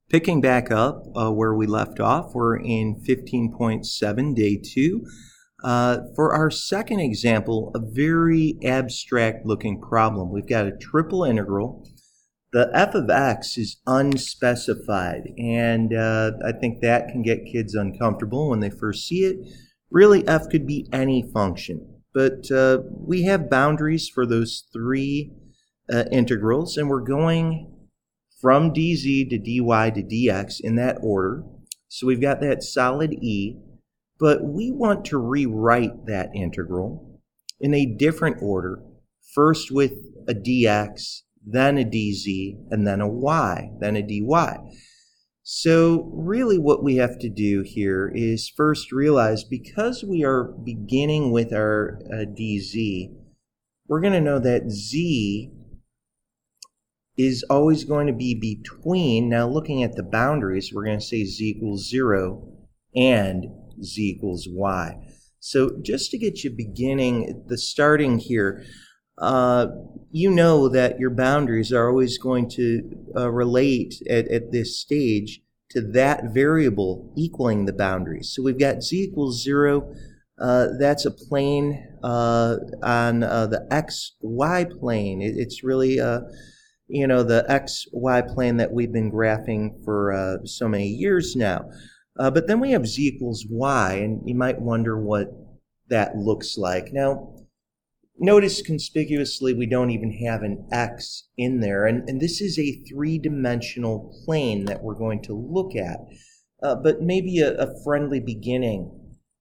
Picking back up where we left off, we're in 15.7, day 2. For our second example, a very abstract-looking problem. We've got a triple integral. The f of x is unspecified, and I think that can get kids uncomfortable when they first see it. Really, f could be any function, but we have boundaries for those three integrals, and we're going from dz to dy to dx in that order. So we've got that solid e, but we want to rewrite that integral in a different order, first with a dx, then a dz, and then a y, then a dy. So really what we have to do here is first realize, because we are beginning with our dz, we're going to know that z is always going to be between, now looking at the boundaries, we're going to say z equals 0 and z equals y. So just to get you beginning, the starting here, you know that your boundaries are always going to relate at this stage to that variable equaling the boundaries. So we've got z equals 0, that's a plane on the xy plane. It's really the xy plane that we've been graphing for so many years now. But then we have z equals y, and you might wonder what that looks like. Now, notice conspicuously we don't even have an x in there, and this is a three-dimensional plane that we're going to look at. But maybe a friendly beginning.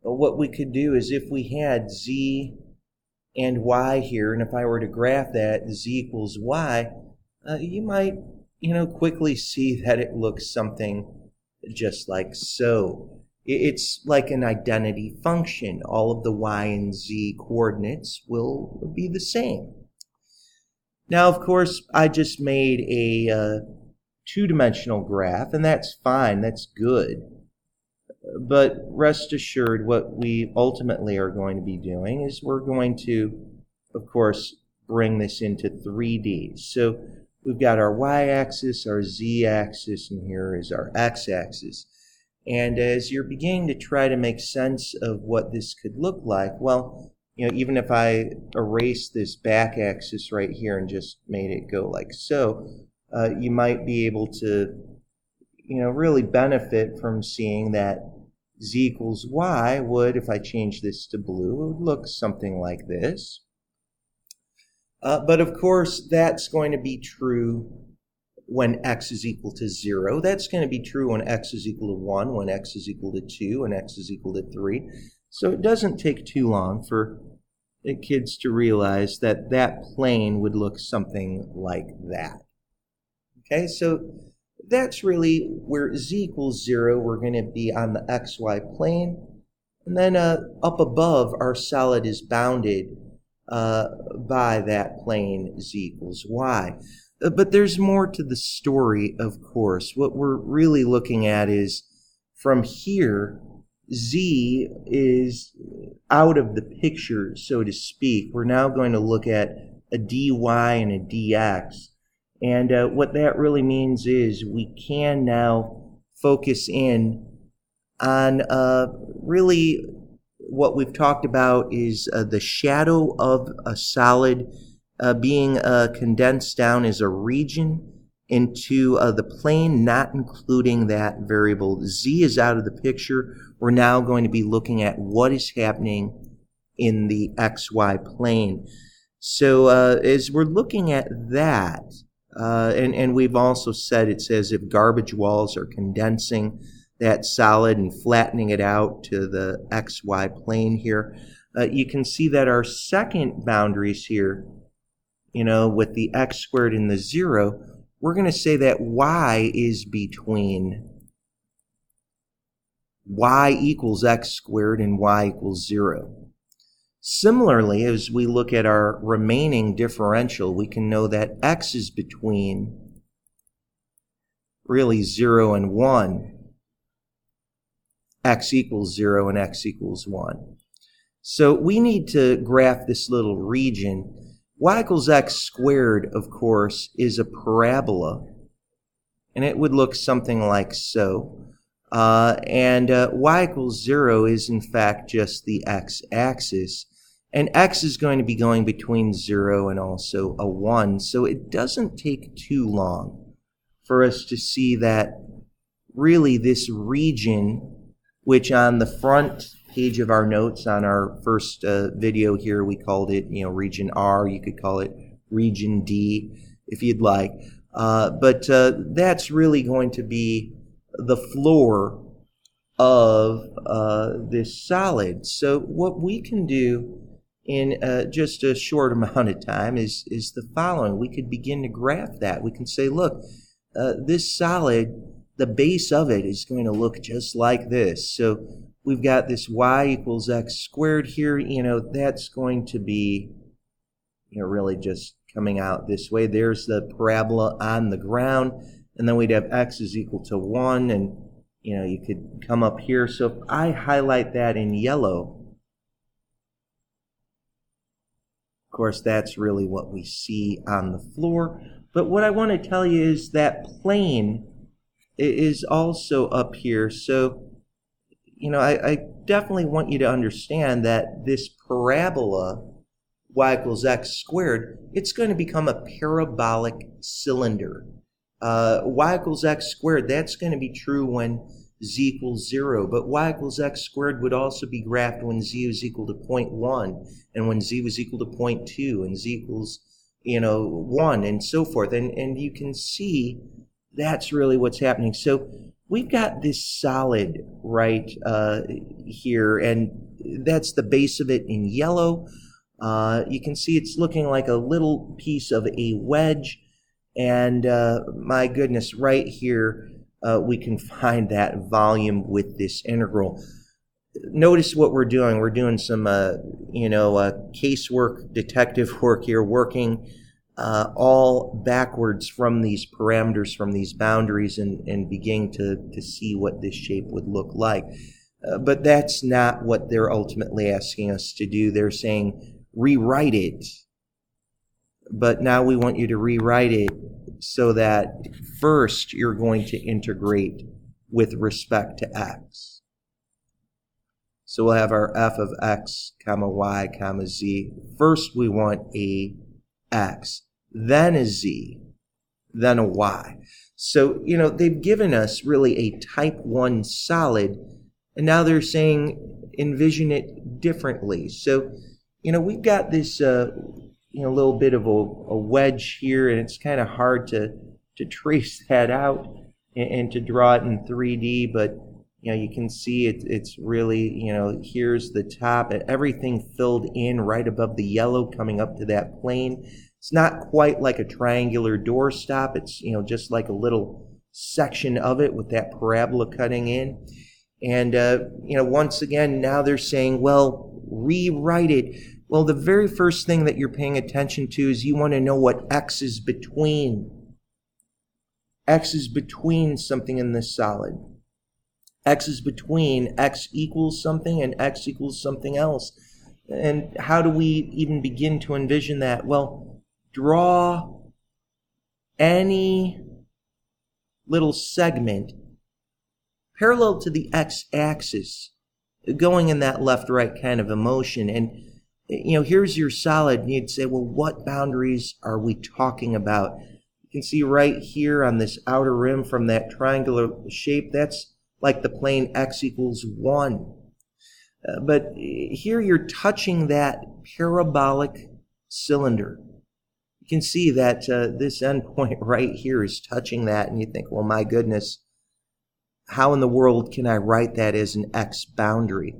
What we could do is, if we had z and y here, and if I were to graph that, z equals y, you might, quickly see that it looks something just like so. It's like an identity function. All of the y and z coordinates will be the same. Now, of course, I just made a two-dimensional graph, and that's fine, that's good. But rest assured, what we ultimately are going to be doing is we're going to, of course, bring this into 3D. So we've got our y-axis, our z-axis, and here is our x-axis. And as you're beginning to try to make sense of what this could look like, well, even if I erase this back axis right here and just made it go like so, you might be able to, really benefit from seeing that z equals y would, if I change this to blue, it would look something like this. But of course, that's going to be true when x is equal to 0. That's going to be true when x is equal to 1, when x is equal to 2, and x is equal to 3. So it doesn't take too long for the kids to realize that that plane would look something like that. Okay, so that's really where z equals 0. We're going to be on the xy plane. And then up above, our solid is bounded by that plane z equals y. But there's more to the story, of course. What we're really looking at is, from here, z is out of the picture, so to speak. We're now going to look at a dy and a dx. And what that really means is we can now focus in on really what we've talked about is the shadow of a solid being condensed down as a region into the plane, not including that variable. Z is out of the picture. We're now going to be looking at what is happening in the xy plane. So as we're looking at that, and we've also said it's as if garbage walls are condensing that solid and flattening it out to the xy plane here. You can see that our second boundaries here, with the x squared and the 0, we're going to say that y is between y equals x squared and y equals 0. Similarly, as we look at our remaining differential, we can know that x is between really 0 and 1. X equals 0 and x equals 1. So we need to graph this little region. Y equals x squared, of course, is a parabola. and it would look something like so. And y equals 0 is in fact just the x-axis. And x is going to be going between 0 and also a 1. So it doesn't take too long for us to see that really this region, which on the front page of our notes on our first video here, we called it, region R. You could call it region D if you'd like. But that's really going to be the floor of this solid. So what we can do in just a short amount of time is the following. We could begin to graph that. We can say, look, this solid, the base of it is going to look just like this. So we've got this y equals x squared here. That's going to be, really just coming out this way. There's the parabola on the ground. And then we'd have x is equal to 1. And, you could come up here. So if I highlight that in yellow, of course, that's really what we see on the floor. But what I want to tell you is that plane is also up here. So, I definitely want you to understand that this parabola, y equals x squared, it's going to become a parabolic cylinder. Y equals x squared, that's going to be true when z equals 0. But y equals x squared would also be graphed when z was equal to 0.1, and when z was equal to 0.2, and z equals, 1, and so forth. And you can see that's really what's happening. So we've got this solid right here, and that's the base of it in yellow. You can see it's looking like a little piece of a wedge. And my goodness, right here, we can find that volume with this integral. Notice what we're doing. We're doing some, casework, detective work here, working all backwards from these parameters, from these boundaries, and beginning to see what this shape would look like. But that's not what they're ultimately asking us to do. They're saying, rewrite it. But now we want you to rewrite it so that first you're going to integrate with respect to x. So we'll have our f of x, comma y, comma z. First we want a x, then a z, then a y. So, they've given us really a type 1 solid, and now they're saying envision it differently. So, we've got this little bit of a wedge here, and it's kind of hard to trace that out and to draw it in 3D, but you can see it's really, here's the top, everything filled in right above the yellow coming up to that plane. It's not quite like a triangular doorstop. It's, just like a little section of it with that parabola cutting in. And, once again, now they're saying, well, rewrite it. Well, the very first thing that you're paying attention to is you want to know what x is between. X is between something in this solid. X is between x equals something and x equals something else. And how do we even begin to envision that? Well, draw any little segment parallel to the x-axis going in that left-right kind of a motion. And, here's your solid, and you'd say, well, what boundaries are we talking about? You can see right here on this outer rim from that triangular shape, that's like the plane x equals 1. But here you're touching that parabolic cylinder. You can see that this endpoint right here is touching that, and you think, well, my goodness, how in the world can I write that as an x boundary?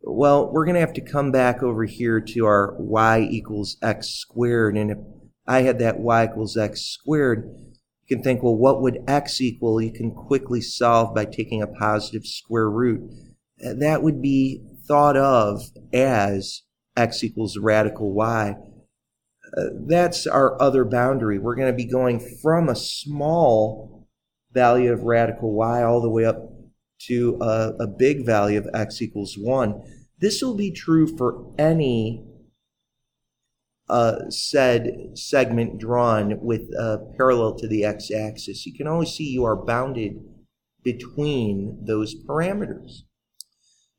Well, we're going to have to come back over here to our y equals x squared, and if I had that y equals x squared, you can think, well, what would x equal? You can quickly solve by taking a positive square root. That would be thought of as x equals radical y. That's our other boundary. We're going to be going from a small value of radical y all the way up to a big value of x equals 1. This will be true for any said segment drawn with parallel to the x-axis. You can always see you are bounded between those parameters.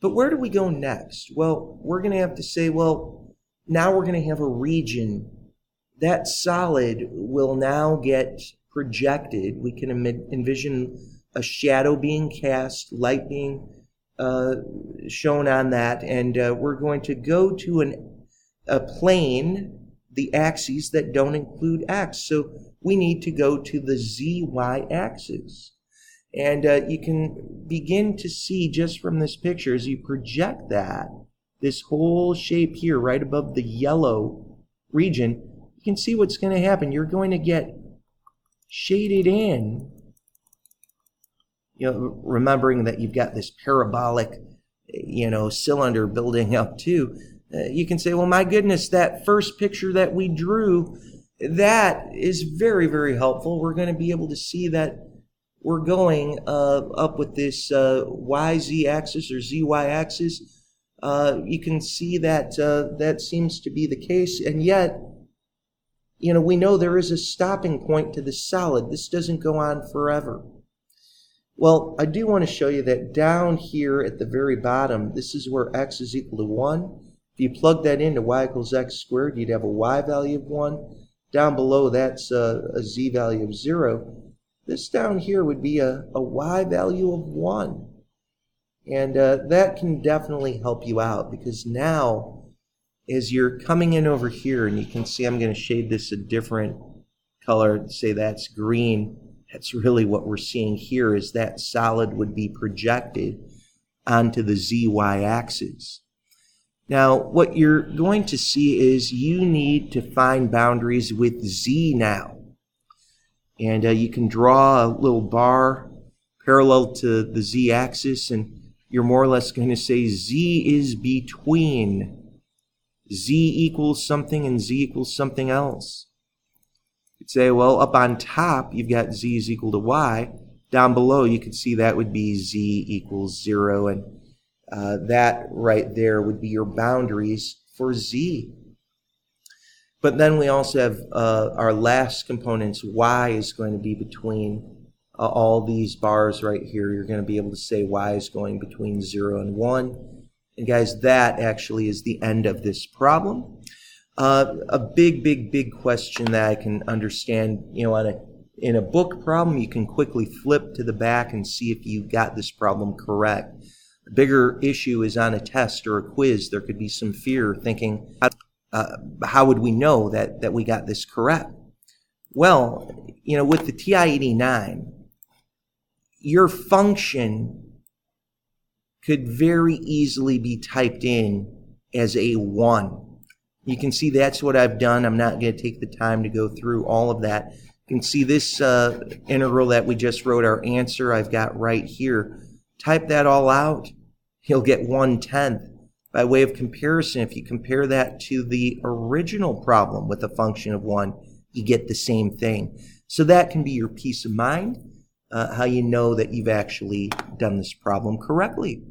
But where do we go next? Well, we're going to have to say, well, now we're going to have a region. That solid will now get projected. We can envision a shadow being cast, light being shown on that, and we're going to go to a plane, the axes that don't include x. So we need to go to the zy axis. And you can begin to see just from this picture, as you project that, this whole shape here right above the yellow region, you can see what's going to happen. You're going to get shaded in, remembering that you've got this parabolic, cylinder building up too. You can say, well, my goodness, that first picture that we drew, that is very, very helpful. We're going to be able to see that we're going up with this YZ axis or ZY axis. You can see that that seems to be the case, and yet, we know there is a stopping point to the solid. This doesn't go on forever. Well, I do want to show you that down here at the very bottom, this is where x is equal to 1. If you plug that into y equals x squared, you'd have a y value of 1. Down below, that's a z value of 0. This down here would be a y value of 1. And that can definitely help you out, because now, as you're coming in over here, and you can see I'm going to shade this a different color, say that's green. That's really what we're seeing here, is that solid would be projected onto the ZY axis. Now, what you're going to see is you need to find boundaries with Z now. And you can draw a little bar parallel to the Z axis, and you're more or less going to say Z is between Z equals something and Z equals something else. You'd say, well, up on top, you've got Z is equal to Y. Down below, you could see that would be Z equals 0, and that right there would be your boundaries for Z. But then we also have our last components. Y is going to be between all these bars right here. You're going to be able to say Y is going between 0 and 1. And guys, that actually is the end of this problem. A big question that I can understand, in a book problem, you can quickly flip to the back and see if you got this problem correct. The bigger issue is on a test or a quiz. There could be some fear thinking, how would we know that we got this correct? Well, with the TI-89, your function could very easily be typed in as a 1. You can see that's what I've done. I'm not going to take the time to go through all of that. You can see this integral that we just wrote our answer I've got right here. Type that all out, you'll get 1/10. By way of comparison, if you compare that to the original problem with a function of 1, you get the same thing. So that can be your peace of mind, how you know that you've actually done this problem correctly.